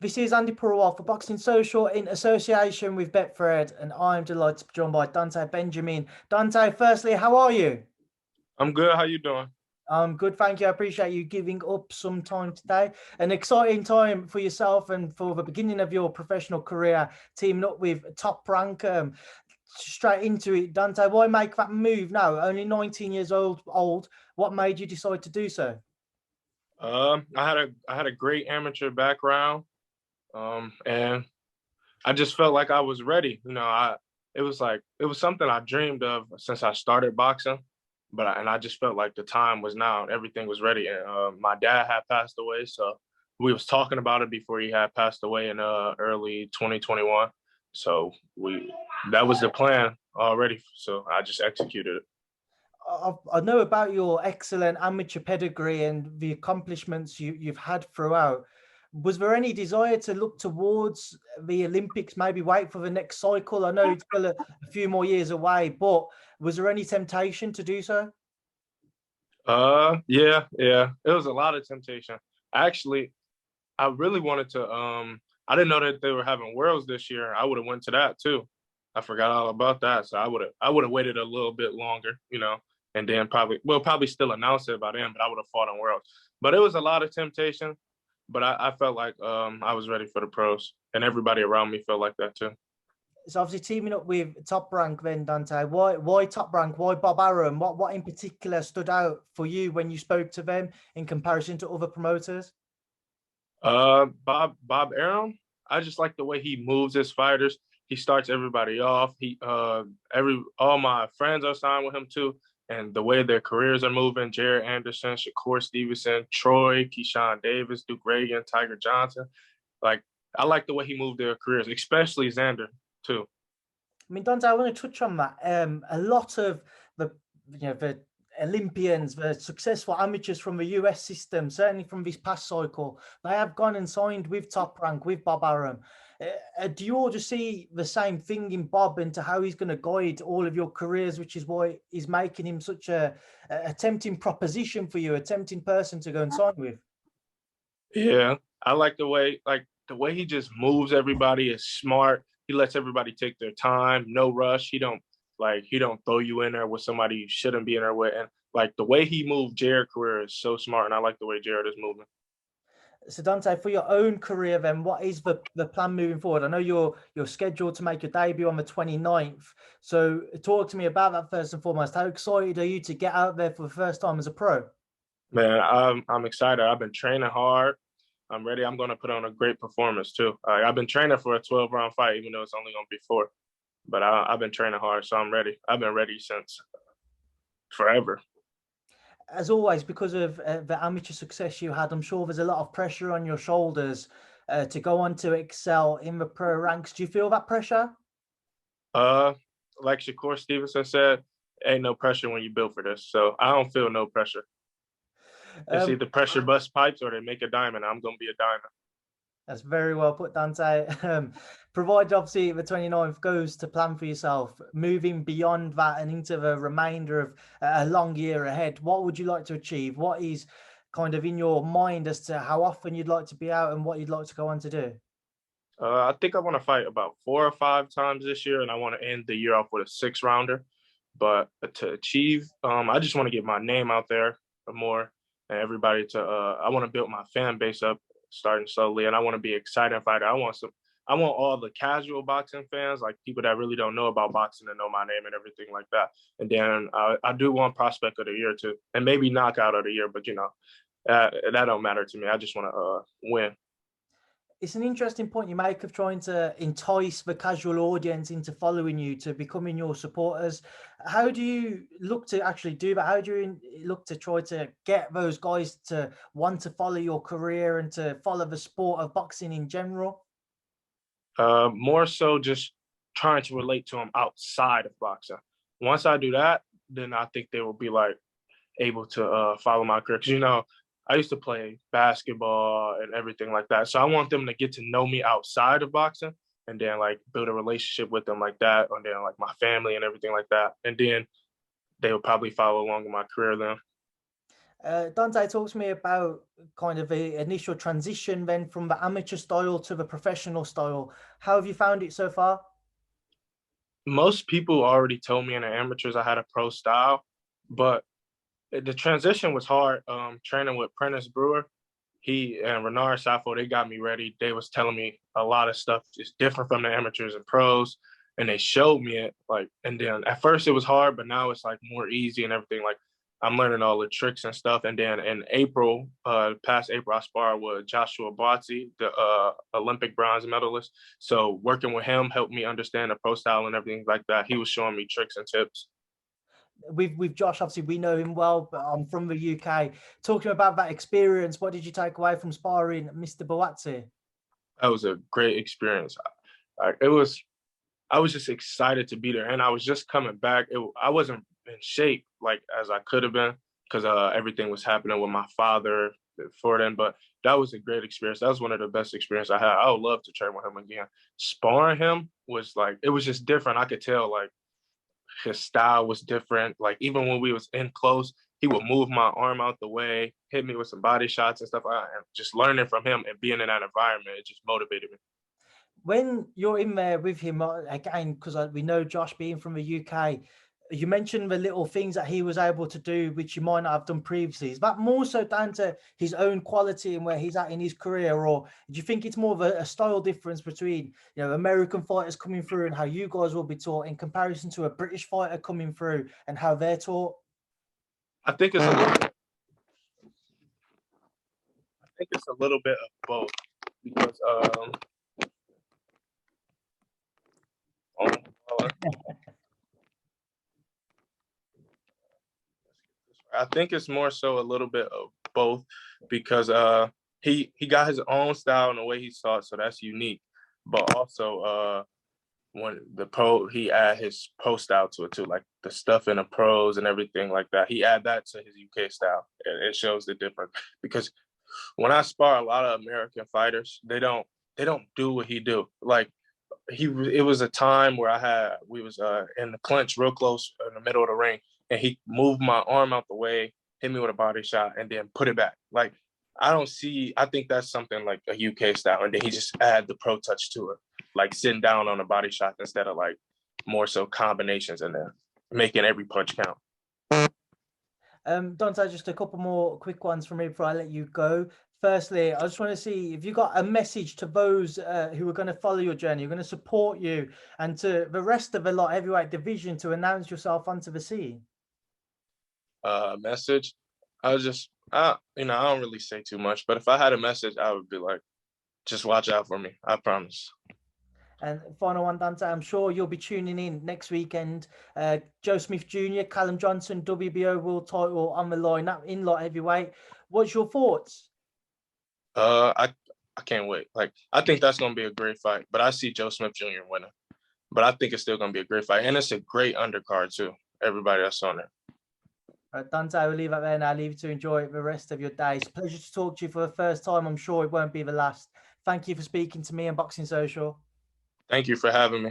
This is Andy Purewal for Boxing Social in association with Betfred, and I'm delighted to be joined by Dante Benjamin. Dante, firstly, how are you? I'm good. How you doing? I'm good, thank you. I appreciate you giving up some time today. An exciting time for yourself and for the beginning of your professional career, teaming up with Top Rank. Straight into it, Dante, why make that move now? Only 19 years old. What made you decide to do so? I had a great amateur background, and I just felt like I was ready. It was something I dreamed of since I started boxing, and I just felt like the time was now and everything was ready. And my dad had passed away, so we was talking about it before he had passed away in early 2021. So that was the plan already. So I just executed it. I know about your excellent amateur pedigree and the accomplishments you've had throughout. Was there any desire to look towards the Olympics, maybe wait for the next cycle? I know it's still a few more years away, but was there any temptation to do so? Yeah. It was a lot of temptation. Actually, I really wanted to. I didn't know that they were having Worlds this year. I would have went to that too. I forgot all about that, so I would have waited a little bit longer, and then probably still announce it by then. But I would have fought on Worlds. But it was a lot of temptation. But I felt like I was ready for the pros, and everybody around me felt like that too. So obviously teaming up with Top Rank then, Dante, why Top Rank? Why Bob Arum? What in particular stood out for you when you spoke to them in comparison to other promoters? Bob Arum, I just like the way he moves his fighters. He starts everybody off. All my friends are signed with him too, and the way their careers are moving. Jared Anderson, Shakur Stevenson, Troy, Keyshawn Davis, Duke Reagan, Tiger Johnson. Like I like the way he moved their careers, especially Xander too. I mean, Dante, I want to touch on that. A lot of the, the Olympians, the successful amateurs from the US system, certainly from this past cycle, they have gone and signed with Top Rank, with Bob Arum. Do you all just see the same thing in Bob and to how he's going to guide all of your careers, which is why he's making him such a tempting proposition for you, a tempting person to go and sign with? Yeah, I like the way he just moves everybody is smart. He lets everybody take their time, no rush. He don't throw you in there with somebody you shouldn't be in there with. And like the way he moved Jared's career is so smart, and I like the way Jared is moving. So Dante, for your own career, then what is the plan moving forward? I know you're scheduled to make your debut on the 29th. So talk to me about that first and foremost. How excited are you to get out there for the first time as a pro? Man, I'm excited. I've been training hard. I'm ready. I'm going to put on a great performance too. I've been training for a 12-round fight, even though it's only going to be four. But I've been training hard, so I'm ready. I've been ready since forever. As always, because of the amateur success you had, I'm sure there's a lot of pressure on your shoulders to go on to excel in the pro ranks. Do you feel that pressure? Uh, like Shakur Stevenson said, ain't no pressure when you built for this. So I don't feel no pressure. It's Um, either pressure bust pipes or they make a diamond. I'm gonna be a diamond. That's very well put, Dante. Provided obviously the 29th goes to plan for yourself, moving beyond that and into the remainder of a long year ahead, what would you like to achieve? What is kind of in your mind as to how often you'd like to be out and what you'd like to go on to do? I think I want to fight about 4 or 5 times this year, and I want to end the year off with a 6 rounder. But to achieve, I just want to get my name out there more, and everybody to. I want to build my fan base up, starting slowly, and I want to be an exciting fighter. I want all the casual boxing fans, like people that really don't know about boxing, to know my name and everything like that. And then I do want prospect of the year too, and maybe knockout of the year. But that don't matter to me. I just want to win. It's an interesting point you make of trying to entice the casual audience into following you, to becoming your supporters. How do you look to actually do that? How do you look to try to get those guys to want to follow your career and to follow the sport of boxing in general? More so just trying to relate to them outside of boxing. Once I do that, then I think they will be like able to follow my career. Because I used to play basketball and everything like that. So I want them to get to know me outside of boxing and then like build a relationship with them like that, and then like my family and everything like that. And then they will probably follow along with my career then. Dante, talk to me about kind of the initial transition then from the amateur style to the professional style. How have you found it so far? Most people already told me in the amateurs I had a pro style, but the transition was hard. Training with Prentice Brewer, he and Renard Safo, they got me ready. They was telling me a lot of stuff is different from the amateurs and pros, and they showed me it. Like, and then at first it was hard, but now it's like more easy and everything. Like, I'm learning all the tricks and stuff. And then in April, past April, I sparred with Joshua Buatsi, the Olympic bronze medalist. So working with him helped me understand the pro style and everything like that. He was showing me tricks and tips. With Josh, obviously we know him well, but I'm from the UK. Talking about that experience, what did you take away from sparring Mr. Buatsi? That was a great experience. I was just excited to be there, and I was just coming back. I wasn't in shape like as I could have been because everything was happening with my father before then. But that was a great experience. That was one of the best experiences I had. I would love to train with him again. Sparring him was like it was just different. I could tell like his style was different. Like even when we was in close, he would move my arm out the way, hit me with some body shots and stuff. And just learning from him and being in that environment, it just motivated me. When you're in there with him again, because we know Josh being from the UK, you mentioned the little things that he was able to do, which you might not have done previously. Is that more so down to his own quality and where he's at in his career, or do you think it's more of a style difference between American fighters coming through and how you guys will be taught in comparison to a British fighter coming through and how they're taught? I think it's a little, I think it's a little bit of both because I think it's more so a little bit of both because he got his own style and the way he saw it, so that's unique. But also when the pro he add his pro style to it too, like the stuff in the pros and everything like that. He add that to his UK style. It shows the difference because when I spar a lot of American fighters, they don't do what he do. Like it was a time where we was in the clinch real close in the middle of the ring, and he moved my arm out the way, hit me with a body shot, and then put it back. Like I think that's something like a UK style, and then he just add the pro touch to it, like sitting down on a body shot instead of like more so combinations and then making every punch count. Dante, just a couple more quick ones from me before I let you go. Firstly, I just want to see if you got a message to those who are going to follow your journey, who are going to support you, and to the rest of the light heavyweight division to announce yourself onto the scene. Message. I was just, I don't really say too much, but if I had a message, I would be like, just watch out for me. I promise. And final one, Dante, I'm sure you'll be tuning in next weekend. Joe Smith Jr., Callum Johnson, WBO world title on the line, in light heavyweight. What's your thoughts? I can't wait. Like, I think that's going to be a great fight, but I see Joe Smith Jr. winning. But I think it's still going to be a great fight. And it's a great undercard, too. Everybody that's on there. Dante, I will leave it there and I'll leave you to enjoy the rest of your day. It's a pleasure to talk to you for the first time. I'm sure it won't be the last. Thank you for speaking to me on Boxing Social. Thank you for having me.